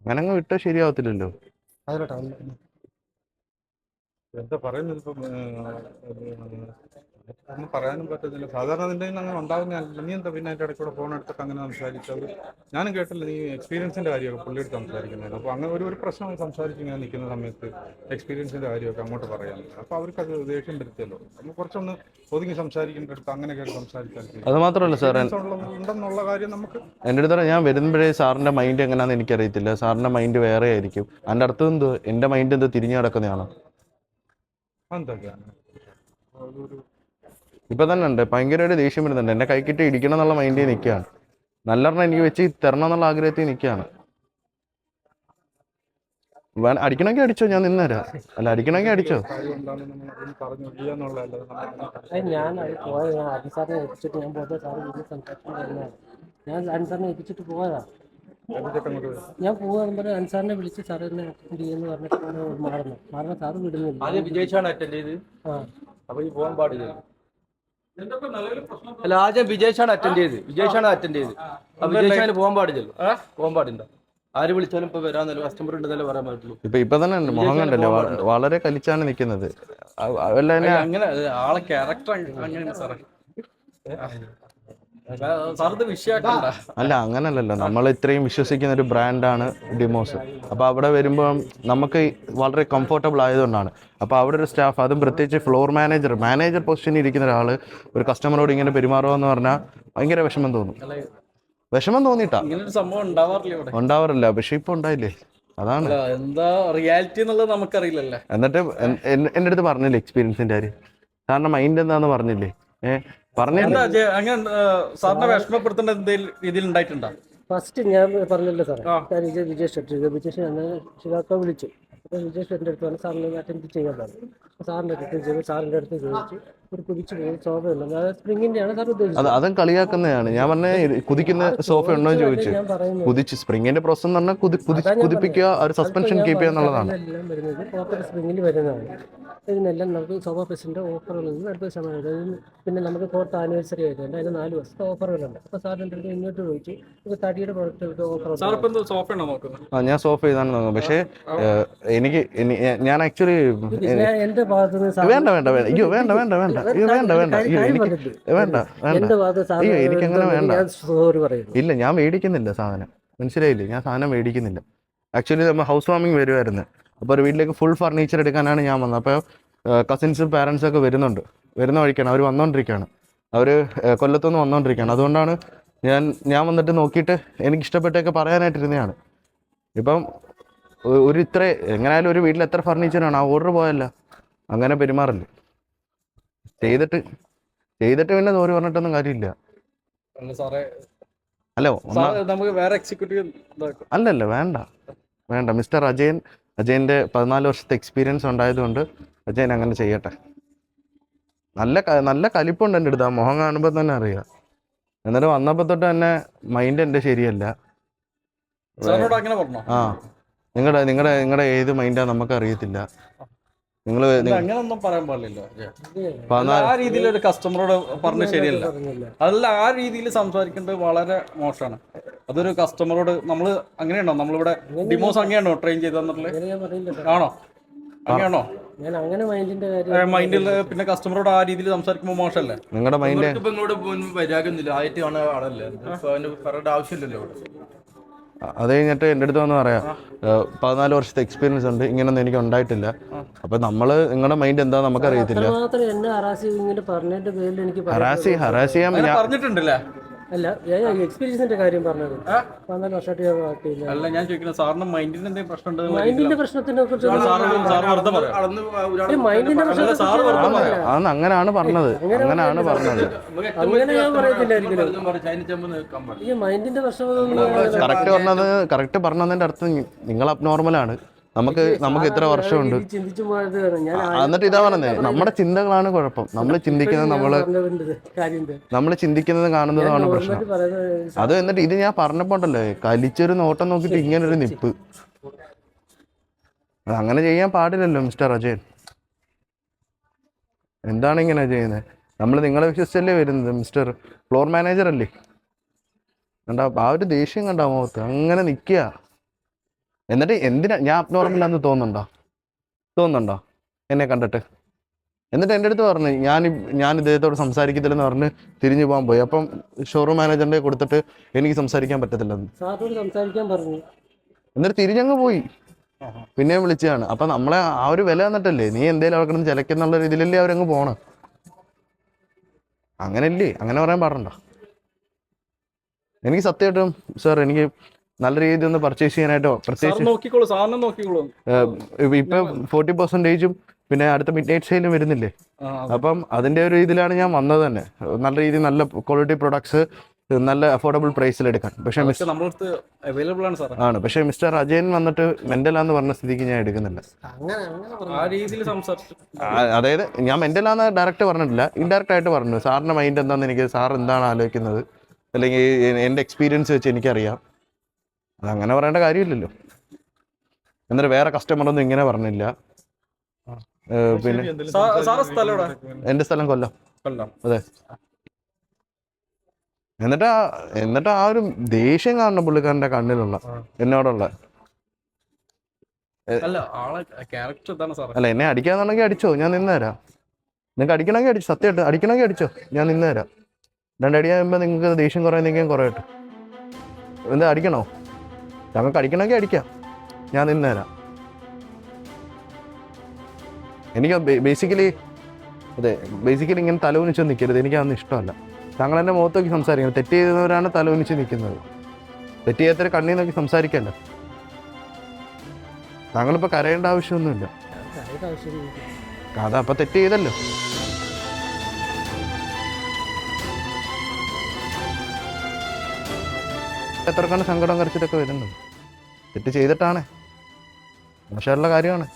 അങ്ങനെ അങ്ങ് വിട്ടാൽ ശരിയാവത്തില്ലല്ലോ. എന്താ പറയുന്നത്, ഇപ്പം ഒന്നും പറയാനും പറ്റത്തില്ല. സാധാരണ നിന്റെ അങ്ങനെ ഉണ്ടാകുന്നതല്ല. നീ എന്താ പിന്നെ അതിൻ്റെ ഇടയ്ക്കൂടെ ഫോൺ എടുത്തിട്ട് അങ്ങനെ സംസാരിച്ചത്? ഞാനും കേട്ടില്ല നീ എക്സ്പീരിയൻസിൻ്റെ കാര്യമൊക്കെ പുള്ളിയെടുത്ത് സംസാരിക്കുന്നത്. അപ്പോൾ അങ്ങനെ ഒരു പ്രശ്നം സംസാരിച്ച് ഞാൻ നിൽക്കുന്ന സമയത്ത് എക്സ്പീരിയൻസിൻ്റെ കാര്യമൊക്കെ അങ്ങോട്ട് പറയാൻ, അപ്പോൾ അവർക്കത് ദേഷ്യം വരുത്തല്ലോ. നമ്മൾ കുറച്ചൊന്ന് ഒതുങ്ങി സംസാരിക്കേണ്ട അടുത്ത് അങ്ങനെ കയറി സംസാരിക്കാൻ. അത് മാത്രമല്ല സാർ, ഉണ്ടെന്നുള്ള കാര്യം നമുക്ക് എൻ്റെ അടുത്ത് ഞാൻ വരുമ്പോഴേ സാറിൻ്റെ മൈൻഡ് എങ്ങനെയാണെന്ന് എനിക്കറിയത്തില്ല. സാറിൻ്റെ മൈൻഡ് വേറെ ആയിരിക്കും. അതിൻ്റെ അർത്ഥം എന്തോ എൻ്റെ മൈൻഡ് എന്തോ തിരിഞ്ഞു കിടക്കുന്നതാണോ? എന്തൊക്കെയാണ് ഇപ്പം തന്നെ ഉണ്ട്, ഭയങ്കരമായിട്ട് ദേഷ്യം വരുന്നുണ്ട്. എന്നെ കൈക്കിട്ട് ഇടിക്കണം എന്നുള്ള മൈൻഡിൽ നിൽക്കുകയാണ്. നല്ലെണ്ണം എനിക്ക് വെച്ച് തരണം എന്നുള്ള ആഗ്രഹത്തിൽ നിൽക്കുകയാണ്. അടിക്കണമെങ്കിൽ അടിച്ചോ, ഞാൻ നിന്നേരാം. അല്ല, അടിക്കണമെങ്കിൽ അടിച്ചോ. ഞാൻ അൻസാറിനെ ഏൽപ്പിച്ചിട്ട് ഞാൻ പോയത് സാറ് വീട്ടിൽ സംസാരിച്ചിട്ടുണ്ടായിരുന്നതാണ്. ഞാൻ അൻസാറിനെ ഏൽപ്പിച്ചിട്ട് പോയതാണ്. ഞാൻ പോകാന്ന് പറഞ്ഞാൽ അൻസാറിനെ വിളിച്ച് സാറിനെ അറ്റൻഡ് ചെയ്യുമെന്ന് പറഞ്ഞിട്ട് മാറുന്ന സാറ് വിടുന്നില്ല. വിജയിച്ചാണ് അറ്റൻഡ് ചെയ്ത്. അപ്പൊ ഈ പോകാൻ പാടില്ല. അല്ല, ആദ്യം വിജയിച്ചാണ് അറ്റൻഡ് ചെയ്ത്. അപ്പൊ വിജയിച്ചാല് പോകാൻ പാടില്ലല്ലോ. പോകാൻ പാടില്ല. ആര് വിളിച്ചാലും ഇപ്പൊ വരാന്നല്ലോ, കസ്റ്റമർ ഉണ്ടെന്നല്ലേ പറയാൻ പറ്റുള്ളൂ. ഇപ്പൊ തന്നെ മുഖം കണ്ടല്ലേ, വളരെ കലിച്ചാണ് നിൽക്കുന്നത്. അങ്ങനെ ആളെ ക്യാരക്ടർ അങ്ങനെയാണ് സാറേ. സാറിത് വിഷയമാക്കണ്ട. അല്ല, അങ്ങനല്ലല്ലോ. നമ്മൾ ഇത്രയും വിശ്വസിക്കുന്ന ഒരു ബ്രാൻഡാണ് ഡിമോസ്. അപ്പോൾ അവിടെ വരുമ്പോൾ നമുക്ക് വളരെ കംഫർട്ടബിൾ ആയതുകൊണ്ടാണ്. അപ്പോൾ അവിടെ ഒരു സ്റ്റാഫ്, അതും പ്രത്യേകിച്ച് ഫ്ലോർ മാനേജർ പൊസിഷനിൽ ഇരിക്കുന്ന ഒരാൾ ഒരു കസ്റ്റമറോട് ഇങ്ങനെ പെരുമാറുക എന്ന് പറഞ്ഞാൽ ഭയങ്കര വിഷമം തോന്നും. വിഷമം തോന്നിയിട്ടാ ഉണ്ടാവാറില്ല, പക്ഷെ ഇപ്പൊ ഉണ്ടായില്ലേ, അതാണ് എന്താ റിയാലിറ്റി എന്നുള്ളത് നമുക്കറിയില്ലല്ലേ. എന്നിട്ട് എൻ്റെ അടുത്ത് പറഞ്ഞില്ലേ എക്സ്പീരിയൻസിന്റെ കാര്യം, സാറിന്റെ മൈൻഡ് എന്താന്ന് പറഞ്ഞില്ലേ? അങ്ങനെ സാറിനെ വിഷമപ്പെടുത്തേണ്ട എന്തെങ്കിലും രീതിയിൽ ഉണ്ടായിട്ടുണ്ടോ? ഫസ്റ്റ് ഞാൻ പറഞ്ഞല്ലോ സാറേ, ഞാൻ വിജേഷ് ശിവാക്ക വിളിച്ചു. അപ്പോൾ വിജേഷ് എൻ്റെ അടുത്ത് പറഞ്ഞ് സാറിനെ അറ്റൻഡ് ചെയ്യാൻ പറഞ്ഞു. സാറിൻ്റെ അടുത്ത് ചോദിച്ചു ഒരു കുതിച്ചു പോകുന്ന സോഫ ഉണ്ടോ, അതായത് സ്പ്രിങ്ങിൻ്റെയാണ് സാർ ഉദ്ദേശിച്ചത്. അതും കളിയാക്കുന്നതാണ്. ഞാൻ പറഞ്ഞ കുതിക്കുന്ന സോഫ ഉണ്ടോ എന്ന് ചോദിച്ചു. കുതിച്ച് സ്പ്രിങ്ങിന്റെ പ്രോസസ് എന്ന് പറഞ്ഞാൽ കുതിപ്പിക്കുക, ഒരു സസ്പെൻഷൻ കീപ്പ് ചെയ്യുക എന്നുള്ളതാണ്. എല്ലാം വരുന്നത് പോക്കറ്റ് സ്പ്രിങ്ങിൽ വരുന്നതാണ്. ഇതിനെല്ലാം നമുക്ക് സോഫ ഫെസ്റ്റിൻ്റെ ഓഫറുകളിൽ നിന്ന് 20%. പിന്നെ നമുക്ക് 4th ആനിവേഴ്സറി ആയിട്ടുണ്ട്, അതിന് 4 വർഷത്തെ ഓഫറുകളുണ്ട്. അപ്പോൾ സാറിൻ്റെ അടുത്ത് ഇങ്ങോട്ട് ചോദിച്ചു ഇത് തടിയുടെ പ്രോഡക്റ്റ് ഓഫർ. ഞാൻ സോഫ ചെയ്താണ് നോക്കുന്നത്. പക്ഷേ ഞാൻ ആക്ച്വലി എന്റെ ഭാഗത്ത് നിന്ന് വേണ്ട എനിക്കങ്ങനെ വേണ്ട. ഇല്ല, ഞാൻ മേടിക്കുന്നില്ല സാധനം, മനസ്സിലായില്ലേ? ഞാൻ സാധനം മേടിക്കുന്നില്ല. ആക്ച്വലി നമ്മൾ ഹൗസ് വാമിങ് വരുമായിരുന്നു. അപ്പോൾ ഒരു വീട്ടിലേക്ക് ഫുൾ ഫർണിച്ചർ എടുക്കാനാണ് ഞാൻ വന്നത്. അപ്പോൾ കസിൻസും പാരൻസും ഒക്കെ വരുന്ന വഴിക്കാണ് അവർ വന്നുകൊണ്ടിരിക്കുകയാണ്. അവർ കൊല്ലത്തുനിന്ന് വന്നുകൊണ്ടിരിക്കുകയാണ്. അതുകൊണ്ടാണ് ഞാൻ വന്നിട്ട് നോക്കിയിട്ട് എനിക്ക് ഇഷ്ടപ്പെട്ടൊക്കെ പറയാനായിട്ടിരുന്നതാണ്. ഇപ്പം എങ്ങനെയായാലും ഒരു വീട്ടിൽ എത്ര ഫർണിച്ചറാണ്, ആ ഓർഡർ പോയല്ല, അങ്ങനെ പെരുമാറില്ല. ചെയ്തിട്ട് പിന്നെ തോറി പറഞ്ഞിട്ടൊന്നും കാര്യമില്ല. അല്ല സാറേ, അല്ലോ നമുക്ക് വേറെ എക്സിക്യൂട്ടീവ് അല്ലല്ല, വേണ്ട. മിസ്റ്റർ അജയൻ്റെ 14 വർഷത്തെ എക്സ്പീരിയൻസ് ഉണ്ടായതുകൊണ്ട് അജയൻ അങ്ങനെ ചെയ്യട്ടെ. നല്ല കലിപ്പുണ്ട് എൻ്റെ അടുത്ത്, ആ മുഖം കാണുമ്പോൾ തന്നെ അറിയാം. എന്നിട്ട് വന്നപ്പോൾ തൊട്ട് തന്നെ മൈൻഡ് എൻ്റെ ശരിയല്ല. സാറിനോട് അങ്ങനെ പറഞ്ഞോ? ആ, നിങ്ങളുടെ ഏത് മൈൻഡാ നമുക്ക് അറിയത്തില്ല. നിങ്ങൾ അങ്ങനൊന്നും പറയാൻ പാടില്ലല്ലോ. ആ രീതിയിൽ ഒരു കസ്റ്റമറോട് പറഞ്ഞ് ശരിയല്ല. അതല്ല, ആ രീതിയിൽ സംസാരിക്കേണ്ടത് വളരെ മോശമാണ്. അതൊരു കസ്റ്റമറോട് നമ്മൾ അങ്ങനെയാണോ? നമ്മളിവിടെ ഡിമോസ് അങ്ങനെയാണോ ട്രെയിൻ ചെയ്ത് തന്നിട്ടുള്ളത്? ആണോ? അങ്ങനെയാണോ? ഞാൻ അങ്ങനെ മൈൻഡിന്റെ കാര്യം മൈൻഡിൽ പിന്നെ കസ്റ്റമറോട് ആ രീതിയിൽ സംസാരിക്കുമ്പോൾ മോശമല്ലേ? നിങ്ങളുടെ മൈൻഡ് വരാകുന്നില്ല, ആയിട്ട് കാണുന്ന ആളല്ലേ, പറയേണ്ട ആവശ്യമില്ലല്ലോ ഇവിടെ. അത് കഴിഞ്ഞിട്ട് എൻ്റെ അടുത്ത് വന്ന് പറയാം, 14 വർഷത്തെ എക്സ്പീരിയൻസ് ഉണ്ട്, ഇങ്ങനൊന്നും എനിക്ക് ഉണ്ടായിട്ടില്ല. അപ്പൊ നിങ്ങളുടെ മൈൻഡ് എന്താ നമുക്ക് അറിയത്തില്ല. മാത്രം എന്നെ ഹറാസ് ഇങ്ങനെ പറഞ്ഞതിന്റെ പേരിൽ എനിക്ക് ഹറാസ് ചെയ്യാൻ പറഞ്ഞിട്ടുണ്ടല്ലേ? അല്ല, ഞാൻ എക്സ്പീരിയൻസിന്റെ കാര്യം പറഞ്ഞത് 14 വർഷമായിട്ട് ഞാൻ വർക്കില്ല. അല്ല, ഞാൻ ചോദിക്കുന്നത് സാറിന് മൈൻഡിന് എന്തെങ്കിലും പ്രശ്നം മൈൻഡിന്റെ പ്രശ്നത്തിനെ കുറിച്ച് മൈൻഡിന്റെ അതൊന്നും അങ്ങനെയാണ് പറഞ്ഞത്. അങ്ങനെ ഞാൻ പറയത്തില്ല ഒരിക്കലും. ഈ മൈൻഡിന്റെ പ്രശ്നം കറക്റ്റ് പറഞ്ഞതിന്റെ അർത്ഥം നിങ്ങൾ അബ്നോർമലാണ്. നമുക്ക് ഇത്ര വർഷമുണ്ട്. ചിന്തിച്ചു പോയത് ഞാൻ എന്നിട്ട് ഇതാ പറഞ്ഞത്, നമ്മുടെ ചിന്തകളാണ് കുഴപ്പം. നമ്മൾ ചിന്തിക്കുന്നത് നമ്മൾ ചിന്തിക്കുന്നത് കാണുന്നതാണ് പ്രശ്നം. അത് എന്നിട്ട് ഇത് ഞാൻ പറഞ്ഞപ്പോ ഉണ്ടല്ലേ, കലിച്ചൊരു നോട്ടം നോക്കിയിട്ട് ഇങ്ങനൊരു നിപ്പ്. അങ്ങനെ ചെയ്യാൻ പാടില്ലല്ലോ മിസ്റ്റർ അജയൻ. എന്താണ് ഇങ്ങനെ ചെയ്യുന്നത്? നമ്മൾ നിങ്ങളെ വിശ്വസിച്ചല്ലേ വരുന്നത്. മിസ്റ്റർ ഫ്ലോർ മാനേജർ അല്ലേ? കണ്ടാ ആ ഒരു ദേഷ്യം കണ്ടാ മുഖത്ത് അങ്ങനെ നിൽക്കുക. എന്നിട്ട് എന്തിനാ ഞാൻ അബ്നോർമലാന്ന് തോന്നുന്നുണ്ടോ എന്നെ കണ്ടിട്ട്? എന്നിട്ട് എൻ്റെ അടുത്ത് പറഞ്ഞു ഞാൻ ഇദ്ദേഹത്തോട് സംസാരിക്കത്തില്ലെന്ന് പറഞ്ഞ് തിരിഞ്ഞു പോകാൻ പോയി. അപ്പം ഷോറൂം മാനേജറിൻ്റെ കൊടുത്തിട്ട് എനിക്ക് സംസാരിക്കാൻ പറ്റത്തില്ലെന്ന് സംസാരിക്കാൻ പറഞ്ഞു. എന്നിട്ട് തിരിഞ്ഞങ്ങ് പോയി. പിന്നെയും വിളിച്ചതാണ്. അപ്പം നമ്മളെ ആ ഒരു വില തന്നിട്ടല്ലേ, നീ എന്തേലും അവിടെ കിടന്ന് ചിലക്കെന്നുള്ള രീതിയിലല്ലേ അവരങ്ങ് പോണം. അങ്ങനെയല്ലേ? അങ്ങനെ പറയാൻ പാടണ്ട. എനിക്ക് സത്യമായിട്ടും സാർ, എനിക്ക് നല്ല രീതിയിൽ ഒന്ന് പർച്ചേസ് ചെയ്യാനായിട്ടോ, പ്രത്യേകിച്ച് ഇപ്പൊ 40% പിന്നെ അടുത്ത മിഡ് നൈറ്റ് സെയിലും വരുന്നില്ലേ. അപ്പം അതിന്റെ ഒരു ഇതിലാണ് ഞാൻ വന്നത് തന്നെ. നല്ല രീതിയിൽ നല്ല ക്വാളിറ്റി പ്രൊഡക്ട്സ് നല്ല അഫോർഡബിൾ പ്രൈസിൽ എടുക്കാൻ. പക്ഷേ മിസ്റ്റർ അജയൻ വന്നിട്ട് മെന്റലാന്ന് പറഞ്ഞ സ്ഥിതിക്ക് ഞാൻ എടുക്കുന്നില്ല. അതായത് ഞാൻ മെന്റലാന്ന് ഡയറക്റ്റ് പറഞ്ഞിട്ടില്ല, ഇൻഡയറക്റ്റ് ആയിട്ട് പറഞ്ഞു. സാറിന്റെ മൈൻഡ് എന്താണെന്ന് എനിക്ക്, സാർ എന്താണ് ആലോചിക്കുന്നത്, അല്ലെങ്കിൽ എൻ്റെ എക്സ്പീരിയൻസ് വെച്ച് എനിക്കറിയാം. അതങ്ങനെ പറയേണ്ട കാര്യമില്ലല്ലോ. എന്നിട്ട് വേറെ കസ്റ്റമറൊന്നും ഇങ്ങനെ പറഞ്ഞില്ല. പിന്നെ എൻ്റെ സ്ഥലം കൊല്ലം. അതെ. എന്നിട്ട് ആ ഒരു ദേഷ്യം കാണണം പുള്ളിക്കാരൻ്റെ കണ്ണിലുള്ള, എന്നോടുള്ള. അല്ല, എന്നെ അടിക്കാന്നുണ്ടെങ്കിൽ അടിച്ചോ, ഞാൻ നിന്നുതരാം. നിങ്ങൾക്ക് അടിക്കണമെങ്കിൽ അടിച്ചു, സത്യമായിട്ട് അടിക്കണമെങ്കിൽ അടിച്ചോ, ഞാൻ നിന്നുതരാം. 2 അടിയാകുമ്പോൾ നിങ്ങൾക്ക് ദേഷ്യം കുറയുന്നെങ്കിലും കുറയട്ടെ. എന്താ അടിക്കണോ? ഞങ്ങൾക്ക് അടിക്കണമെങ്കിൽ അടിക്കാം, ഞാൻ നിന്നുതരാം. എനിക്ക് ബേസിക്കലി ഇങ്ങനെ തലവുനിച്ച് നിൽക്കരുത്, എനിക്കതൊന്നും ഇഷ്ടമല്ല. താങ്കൾ എൻ്റെ മുഖത്ത് നോക്കി സംസാരിക്കണം. തെറ്റ് ചെയ്തവരാണ് തലവുനിച്ച് നിൽക്കുന്നത്. തെറ്റ് ചെയ്യാത്തൊരു കണ്ണീർ നോക്കി സംസാരിക്കല്ലോ. താങ്കളിപ്പോൾ കരയേണ്ട ആവശ്യമൊന്നുമില്ല. കഥ അപ്പം തെറ്റ് ചെയ്തല്ലോ. എത്രക്കാണ് സങ്കടം കരച്ചിട്ടൊക്കെ വരുന്നത്? തെറ്റ് ചെയ്തിട്ടാണ്, മോശമുള്ള കാര്യമാണ്.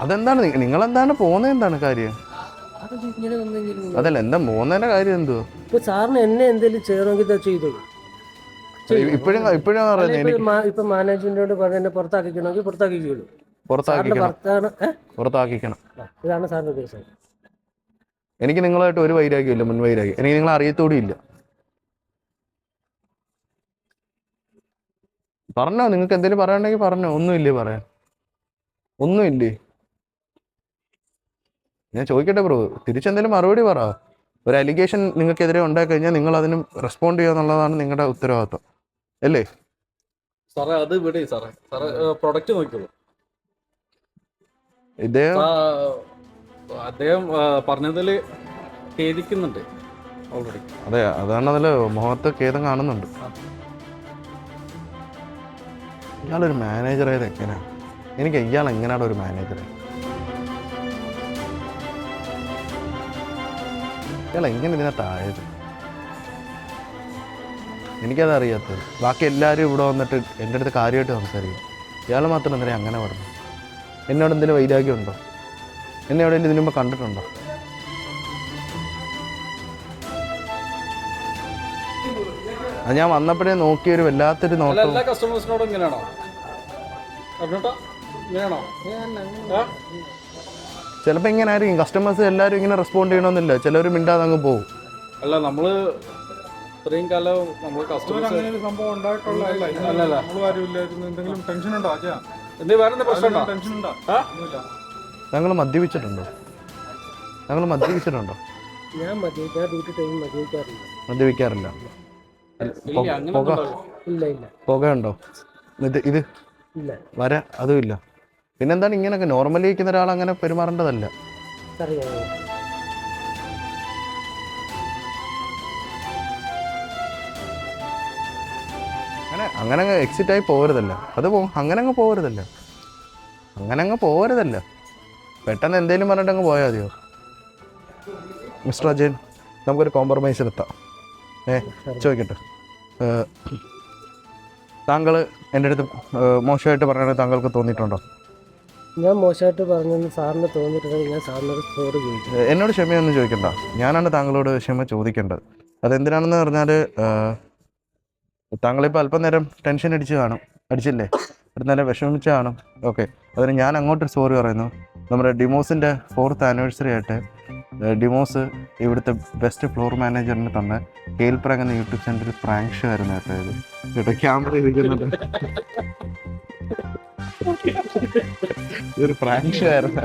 അതെന്താണ് നിങ്ങളെന്താണ് പോകുന്നത്? എന്താണ് കാര്യം? അതല്ല, എന്താ പോകുന്നതിന്റെ കാര്യം എന്തോ? സാറിന് എന്നെ എന്തെങ്കിലും ചെയ്യണമെങ്കിൽ ചെയ്തോളൂ. ഇപ്പോഴും ഇപ്പൊ മാനേജ്മെന്റിനോട് പറഞ്ഞ എന്നെ പുറത്താക്കിക്കണമെങ്കിൽ പുറത്താക്കിക്കോളൂ. പുറത്താക്കിക്കണം. ഇതാണ് സാറിന്റെ ഉദ്ദേശം. എനിക്ക് നിങ്ങളായിട്ട് ഒരു വൈരാഗ്യമില്ല, മുൻവൈരാഗ്യം. എനിക്ക് നിങ്ങളെ അറിയത്തോടെ ഇല്ല. പറഞ്ഞോ, നിങ്ങൾക്ക് എന്തെങ്കിലും പറയാനുണ്ടെങ്കിൽ പറഞ്ഞോ. ഒന്നുമില്ലേ പറയാൻ? ഒന്നുമില്ലേ? ഞാൻ ചോദിക്കട്ടെ ബ്രോ, തിരിച്ചെന്തെങ്കിലും മറുപടി പറ. ഒരു അലിഗേഷൻ നിങ്ങൾക്കെതിരെ ഉണ്ടായി കഴിഞ്ഞാൽ നിങ്ങൾ അതിന് റെസ്പോണ്ട് ചെയ്യുക എന്നുള്ളതാണ് നിങ്ങളുടെ ഉത്തരവാദിത്വം, അല്ലേ? സാറേ അത് ഇവിടെ സാറേ പ്രൊഡക്റ്റ് നോക്കിയോളൂ. ഇദ്ദേഹം അദ്ദേഹം പറഞ്ഞതിൽ ഖേദിക്കുന്നുണ്ട് ഓൾറെഡി. അതെ, അതാണ് അതിൽ മുഖത്ത് ഖേദം കാണുന്നുണ്ട്. ഇയാളൊരു മാനേജറായത് എങ്ങനെയാണ്? എനിക്ക് ഇയാൾ എങ്ങനെയാണ് ഒരു മാനേജറായി? ഇയാൾ എങ്ങനെ ഇതിനകത്തായത്? എനിക്കത് അറിയാത്തത്. ബാക്കി എല്ലാവരും ഇവിടെ വന്നിട്ട് എൻ്റെ അടുത്ത് കാര്യമായിട്ട് സംസാരിക്കും. ഇയാൾ മാത്രം എന്തിനാ അങ്ങനെ പറഞ്ഞു? എന്നോട് എന്തെങ്കിലും വൈരാഗ്യം ഉണ്ടോ? എന്നെ എവിടെയെങ്കിലും ഇതിനു മുമ്പ് കണ്ടിട്ടുണ്ടോ? അത് ഞാൻ വന്നപ്പോഴേ നോക്കിയൊരു വല്ലാത്തൊരു നോട്ടം. എല്ലാ കസ്റ്റമേഴ്സിനോടും ഇങ്ങനെയാണോ ഇങ്ങനെയാണോ? ചിലപ്പോൾ ഇങ്ങനെ ആയിരിക്കും. കസ്റ്റമേഴ്സ് എല്ലാവരും ഇങ്ങനെ റെസ്പോണ്ട് ചെയ്യണമെന്നില്ല. ചിലവർ മിണ്ടാതെ അങ്ങ് പോകും. അല്ല നമ്മള് ഇത്രയും കാലം നമ്മൾ കസ്റ്റമേഴ്സ് അങ്ങനെ ഒരു സംഭവം ഉണ്ടായിട്ടുള്ളതല്ല. അല്ലല്ല. നമ്മളും ആരും ഇല്ലായിരുന്നു. എന്തെങ്കിലും ടെൻഷൻ ഉണ്ടോ? വേറെ എന്താ പ്രശ്നം ടെൻഷൻ ഉണ്ടോ? ഒന്നുമില്ല. ഞങ്ങൾ മദ്യപിച്ചിട്ടുണ്ടോ? ഞങ്ങൾ മദ്യപിച്ചിട്ടുണ്ടോ? ഞാൻ ഡ്യൂട്ടി ടൈം മദ്യപിക്കാറില്ല. മദ്യപിക്കാറില്ല. പുക ഇല്ല ഇല്ല പുകയുണ്ടോ? ഇത് ഇല്ല വര അതും ഇല്ല. പിന്നെന്താണ് ഇങ്ങനെയൊക്കെ? നോർമലി ഇരിക്കുന്ന ഒരാൾ അങ്ങനെ പെരുമാറേണ്ടതല്ല. അറിയാം. അങ്ങനെ അങ്ങ് എക്സിറ്റ് ആയി പോകരുതല്ല. അങ്ങനെ അങ്ങ് പോകരുതല്ല. പെട്ടെന്ന് എന്തെങ്കിലും പറഞ്ഞിട്ട് അങ്ങ് പോയാൽ മതിയോ? മിസ്റ്റർ അജയൻ, നമുക്കൊരു കോംപ്രമൈസിലെത്താം. ചോദിക്കട്ടെ, താങ്കൾ എൻ്റെ അടുത്ത് മോശമായിട്ട് പറഞ്ഞാൽ താങ്കൾക്ക് തോന്നിയിട്ടുണ്ടോ? ഞാൻ മോശമായിട്ട് പറഞ്ഞെന്ന് സാറിന് തോന്നിയിട്ടുണ്ടെങ്കിൽ ഞാൻ സാറിനോട് സോറി ചോദിക്കും. എന്നോട് ക്ഷമയൊന്നും ചോദിക്കണ്ട. ഞാനാണ് താങ്കളോട് ക്ഷമ ചോദിക്കേണ്ടത്. അതെന്തിനാണെന്ന് പറഞ്ഞാൽ, താങ്കളിപ്പോൾ അല്പം നേരം ടെൻഷൻ അടിച്ചില്ലേ? ഒരു നേരം വിഷമിച്ച് കാണും. ഓക്കെ, അതിന് ഞാൻ അങ്ങോട്ടൊരു സോറി പറയുന്നു. നമ്മുടെ ഡിമോസിൻ്റെ 4th ആനിവേഴ്സറി ആയിട്ട് ഡിമോസ് ഇവിടുത്തെ ബെസ്റ്റ് ഫ്ലോർ മാനേജറിന് തന്ന കെയിൽ പ്രാങ്ക് എന്ന യൂട്യൂബ് ചാനലിൽ പ്രാങ്ക് ഷോ ആയിരുന്നു കേട്ടോ. ക്യാമറ ഇരിക്കുന്നുണ്ട്. ഇതൊരു പ്രാങ്ക് ഷോ ആയിരുന്നു.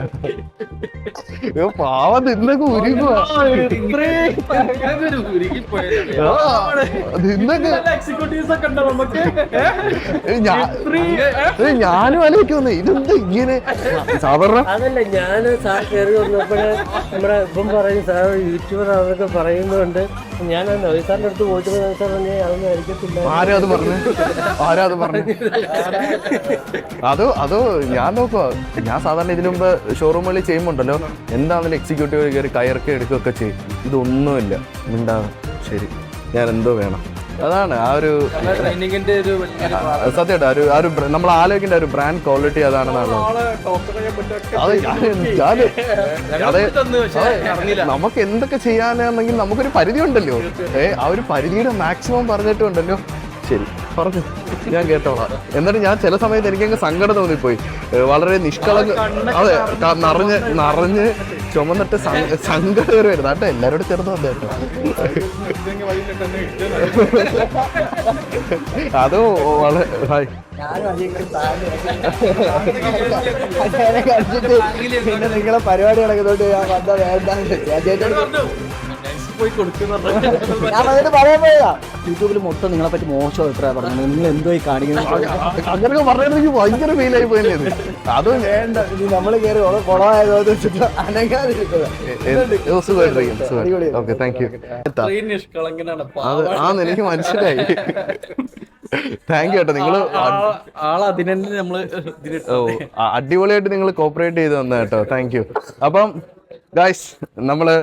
പാവം നിന്നൊക്കെ ഉരുകുക. ഞാനും ആലോചിക്കുന്നു ഇതെന്താ ഇങ്ങനെ. സാധാരണ അതല്ല, ഞാൻ സാർ കയറി വന്നപ്പോഴേ നമ്മുടെ ഇപ്പം പറയും സാർ യൂട്യൂബർ അതൊക്കെ പറയുന്നുണ്ട്. ഞാൻ നവീസാറിൻ്റെ അടുത്ത് പോയിട്ട് സാർ അതൊന്നും ആയിരിക്കത്തില്ല. ആരാ അത് പറഞ്ഞു? അതോ ഞാൻ നോക്കുക. ഞാൻ സാധാരണ ഇതിനു മുമ്പ് ഷോറൂമുകളിൽ ചെയ്യുമ്പോണ്ടല്ലോ എന്താണെങ്കിലും എക്സിക്യൂട്ടീവ് കയറി കയർക്ക് എടുക്കുകയൊക്കെ ചെയ്യും. ഇതൊന്നുമില്ല. മിണ്ടാവും. ശരി, ഞാൻ എന്തോ വേണം. അതാണ് ആ ഒരു ട്രെയിനിങ്ങിന്റെ ഒരു സത്യമായിട്ട് നമ്മൾ ആലോചിക്കേണ്ട ഒരു ബ്രാൻഡ് ക്വാളിറ്റി അതാണെന്നാണ്. നമുക്ക് എന്തൊക്കെ ചെയ്യാനാണെങ്കിൽ നമുക്കൊരു പരിധി ഉണ്ടല്ലോ. ആ ഒരു പരിധിയുടെ മാക്സിമം പറഞ്ഞിട്ടുണ്ടല്ലോ. ശരി, പറഞ്ഞു, ഞാൻ കേട്ടോളാം. എന്നിട്ട് ഞാൻ ചില സമയത്ത് എനിക്കങ്ങ് സങ്കടം തോന്നിപ്പോയി. വളരെ അതെ, നിറഞ്ഞ് ചുമന്നിട്ട് സങ്കടം കയറി വരുന്നത് കേട്ടോ. എല്ലാവരോടും ചേർന്ന് വന്നു കേട്ടോ. അത് വളരെ പിന്നെ നിങ്ങളെ പരിപാടി നടക്കുന്നോണ്ട് ഞാൻ വന്ന വേണ്ട ഞാൻ അതിന് പറയാൻ പോയതാ. യൂട്യൂബിൽ മൊത്തം നിങ്ങളെ പറ്റി മോശം അഭിപ്രായം പറഞ്ഞു. നിങ്ങൾ എന്തോ ഈ കാണിക്കുന്നത്? അങ്ങനെയൊക്കെ പറഞ്ഞത് എനിക്ക് ഭയങ്കര ഫീലായി പോയത്. അത് വേണ്ട, നമ്മൾ കയറി കുളമായതോ വെച്ചിട്ട് അനങ്ങാതിരിക്കുക. Okay, thank you. ആന്ന് എനിക്ക് മനസ്സിലായി. താങ്ക് യു കേട്ടോ. നിങ്ങള് അടിപൊളിയായിട്ട് നിങ്ങൾ കോപ്പറേറ്റ് ചെയ്ത് തന്ന കേട്ടോ. Thank you. അപ്പം ഗായ്സ്, നമ്മള്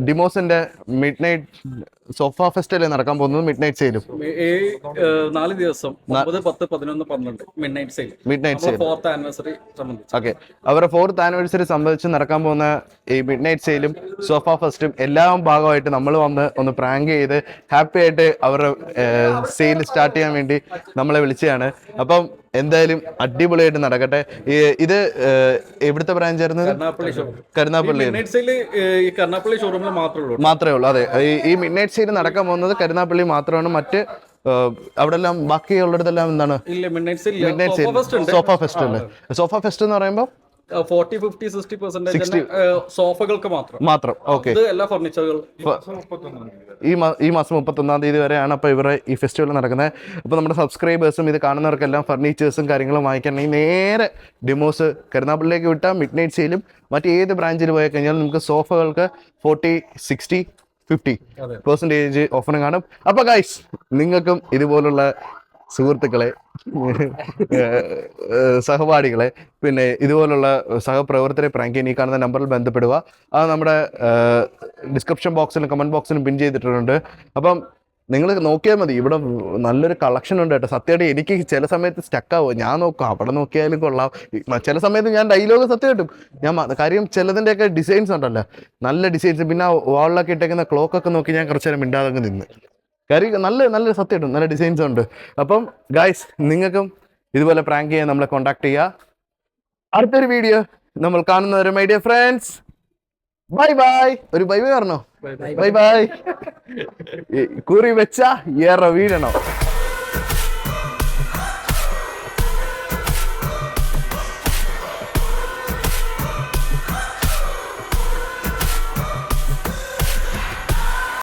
ഡിമോസിന്റെ മിഡ് നൈറ്റ് സോഫ ഫെസ്റ്റിവൽ നടക്കാൻ പോകുന്നത്. മിഡ് നൈറ്റ് സെയിലും 4 ദിവസം 9, 10, 11, 12 mid night sale 4th anniversary സംബന്ധിച്ച്. ഓക്കെ, അവരുടെ 4th ആനിവേഴ്സറി സംബന്ധിച്ച് നടക്കാൻ പോകുന്ന ഈ മിഡ് നൈറ്റ് സെയിലും സോഫ ഫെസ്റ്റും എല്ലാം ഭാഗമായിട്ട് നമ്മൾ ഒന്ന് പ്രാങ്ക് ചെയ്ത് ഹാപ്പി ആയിട്ട് അവരുടെ സെയിൽ സ്റ്റാർട്ട് ചെയ്യാൻ വേണ്ടി നമ്മളെ വിളിച്ചതാണ്. അപ്പം എന്തായാലും അടിപൊളിയായിട്ട് നടക്കട്ടെ. ഇത് എവിടുത്തെ ബ്രാഞ്ച് ആയിരുന്നത്? കരുനാപ്പള്ളി മാത്രമേ ഉള്ളൂ. അതെ, ഈ മിഡ് നൈറ്റ് സെയിൽ നടക്കാൻ പോകുന്നത് കരുനാപ്പള്ളി മാത്രമാണ്. മറ്റ് അവിടെ എല്ലാം ബാക്കിയുള്ളിടത്തെല്ലാം എന്താണ്? Mid night sale sofa fest അല്ലേ? സോഫ ഫെസ്റ്റ് എന്ന് പറയുമ്പോൾ 40-50-60% സോഫകൾക്ക് മാത്രം. ഓക്കെ. ഇത് എല്ലാ ഫർണിച്ചറുകൾ ഈ മാസം 31-ാം തീയതി വരെയാണ് അപ്പോൾ ഇവരുടെ ഈ ഫെസ്റ്റിവൽ നടക്കുന്നത്. അപ്പോൾ നമ്മുടെ സബ്സ്ക്രൈബേഴ്സും ഇത് കാണുന്നവർക്കെല്ലാം ഫർണിച്ചേഴ്സും കാര്യങ്ങളും വാങ്ങിക്കണമെങ്കിൽ നേരെ ഡിമോസ് കരുനാഗപ്പള്ളിയിലേക്ക് വിട്ടാൽ മിഡ് നൈറ്റ് സെയിലും മറ്റേത് ബ്രാഞ്ചിൽ പോയി കഴിഞ്ഞാൽ നമുക്ക് സോഫകൾക്ക് 40-60-50% ഓഫറും കാണും. അപ്പോൾ ഗൈസ്, നിങ്ങൾക്കും ഇതുപോലുള്ള സുഹൃത്തുക്കളെ, സഹപാഠികളെ, പിന്നെ ഇതുപോലുള്ള സഹപ്രവർത്തകരെ പ്രാങ്ക് ചെയ്യാൻ ഈ കാണുന്ന നമ്പറിൽ ബന്ധപ്പെടുക. അത് നമ്മുടെ ഡിസ്ക്രിപ്ഷൻ ബോക്സിലും കമൻറ്റ് ബോക്സിലും പിൻ ചെയ്തിട്ടുണ്ട്. അപ്പം നിങ്ങൾ നോക്കിയാൽ മതി, ഇവിടെ നല്ലൊരു കളക്ഷൻ ഉണ്ട് കേട്ടോ. സത്യമായിട്ട് എനിക്ക് ചില സമയത്ത് സ്റ്റക്കാവും, ഞാൻ നോക്കാം അവിടെ നോക്കിയാലും കൊള്ളാം. ചില സമയത്ത് ഞാൻ ഡയലോഗ് സത്യം കിട്ടും കാര്യം ചിലതിൻ്റെയൊക്കെ ഡിസൈൻസ് ഉണ്ടല്ലോ, നല്ല ഡിസൈൻസ്. പിന്നെ വാളിലൊക്കെ ഇട്ടേക്കുന്ന ക്ലോക്കൊക്കെ നോക്കി ഞാൻ കുറച്ച് നേരം മിണ്ടാതെ നിന്ന് കാര്യം നല്ല സത്യമായിട്ടും നല്ല ഡിസൈൻസ് ഉണ്ട്. അപ്പം ഗായ്സ്, നിങ്ങൾക്കും ഇതുപോലെ പ്രാങ്ക് ചെയ്യാൻ നമ്മളെ കോൺടാക്ട് ചെയ്യുക. അടുത്തൊരു വീഡിയോ നമ്മൾ കാണുന്നവരെ my dear friends, bye bye. ഒരു ബൈ ബൈ പറഞ്ഞോ? Bye bye. കുറി വെച്ച ഏറെ വീഴണം.